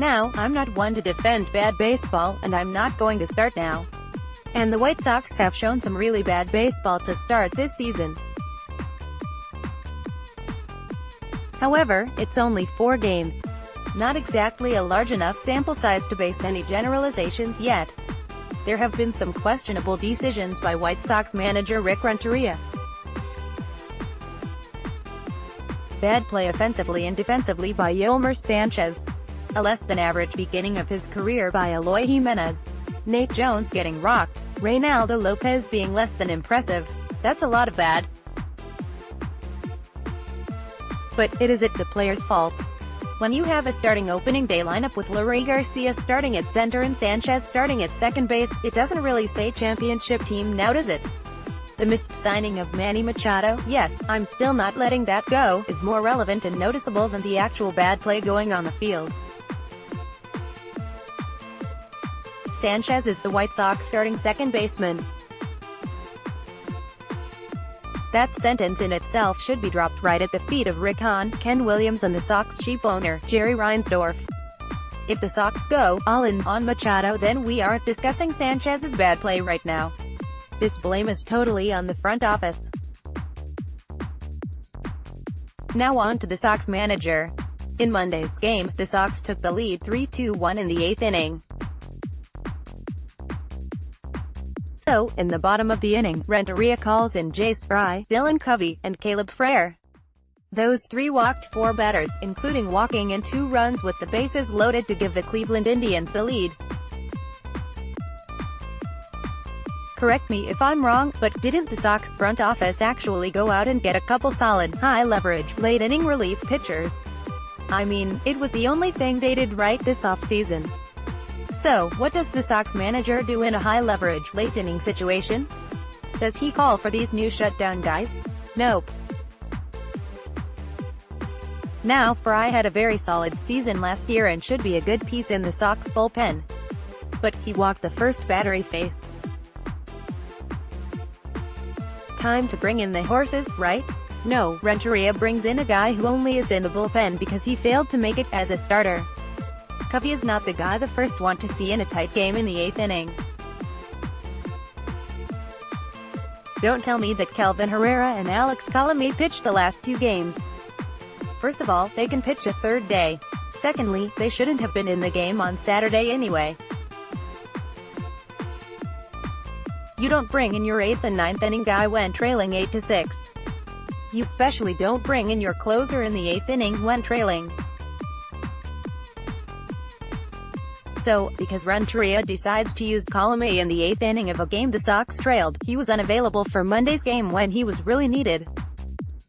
Now, I'm not one to defend bad baseball, and I'm not going to start now. And the White Sox have shown some really bad baseball to start this season. However, it's only 4 games. Not exactly a large enough sample size to base any generalizations yet. There have been some questionable decisions by White Sox manager Rick Renteria. Bad play offensively and defensively by Yolmer Sanchez. A less-than-average beginning of his career by Eloy Jimenez. Nate Jones getting rocked. Reynaldo Lopez being less than impressive. That's a lot of bad. But it isn't the players' faults. When you have a starting opening day lineup with Leury Garcia starting at center and Sanchez starting at second base, it doesn't really say championship team now, does it? The missed signing of Manny Machado, yes, I'm still not letting that go, is more relevant and noticeable than the actual bad play going on the field. Sanchez is the White Sox starting second baseman. That sentence in itself should be dropped right at the feet of Rick Hahn, Ken Williams and the Sox chief owner, Jerry Reinsdorf. If the Sox go all in on Machado, then we aren't discussing Sanchez's bad play right now. This blame is totally on the front office. Now on to the Sox manager. In Monday's game, the Sox took the lead 3-2-1 in the 8th inning. So, in the bottom of the inning, Renteria calls in Jace Fry, Dylan Covey, and Caleb Frere. Those 3 walked 4 batters, including walking in 2 runs with the bases loaded to give the Cleveland Indians the lead. Correct me if I'm wrong, but didn't the Sox front office actually go out and get a couple solid, high-leverage, late-inning relief pitchers? I mean, it was the only thing they did right this offseason. So, what does the Sox manager do in a high-leverage, late-inning situation? Does he call for these new shutdown guys? Nope. Now, Fry had a very solid season last year and should be a good piece in the Sox bullpen. But he walked the first batter he faced. Time to bring in the horses, right? No, Renteria brings in a guy who only is in the bullpen because he failed to make it as a starter. Covey is not the guy the first want to see in a tight game in the 8th inning. Don't tell me that Kelvin Herrera and Alex Colomé pitched the last 2 games. First of all, they can pitch a 3rd day. Secondly, they shouldn't have been in the game on Saturday anyway. You don't bring in your 8th and 9th inning guy when trailing 8-6. You especially don't bring in your closer in the 8th inning when trailing. So, because Renteria decides to use Colomé in the 8th inning of a game the Sox trailed, he was unavailable for Monday's game when he was really needed.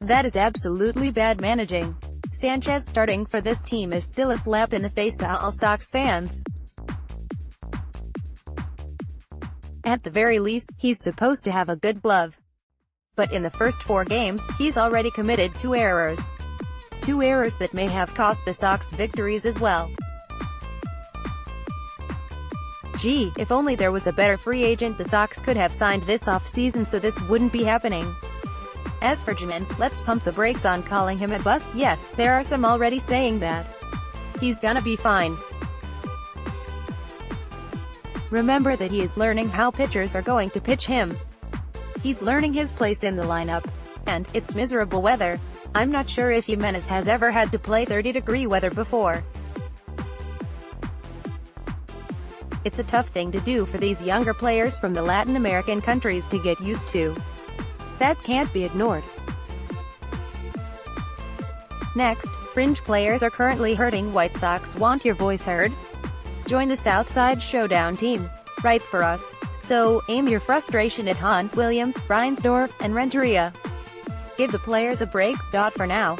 That is absolutely bad managing. Sanchez starting for this team is still a slap in the face to all Sox fans. At the very least, he's supposed to have a good glove. But in the first 4 games, he's already committed 2 errors. 2 errors that may have cost the Sox victories as well. Gee, if only there was a better free agent the Sox could have signed this offseason so this wouldn't be happening. As for Jimenez, let's pump the brakes on calling him a bust. Yes, there are some already saying that. He's gonna be fine. Remember that he is learning how pitchers are going to pitch him. He's learning his place in the lineup. And, it's miserable weather. I'm not sure if Jimenez has ever had to play 30-degree weather before. It's a tough thing to do for these younger players from the Latin American countries to get used to. That can't be ignored. Next, fringe players are currently hurting White Sox. Want your voice heard? Join the Southside Showdown team. Write for us. So, aim your frustration at Hahn, Williams, Reinsdorf, and Renteria. Give the players a break. For now.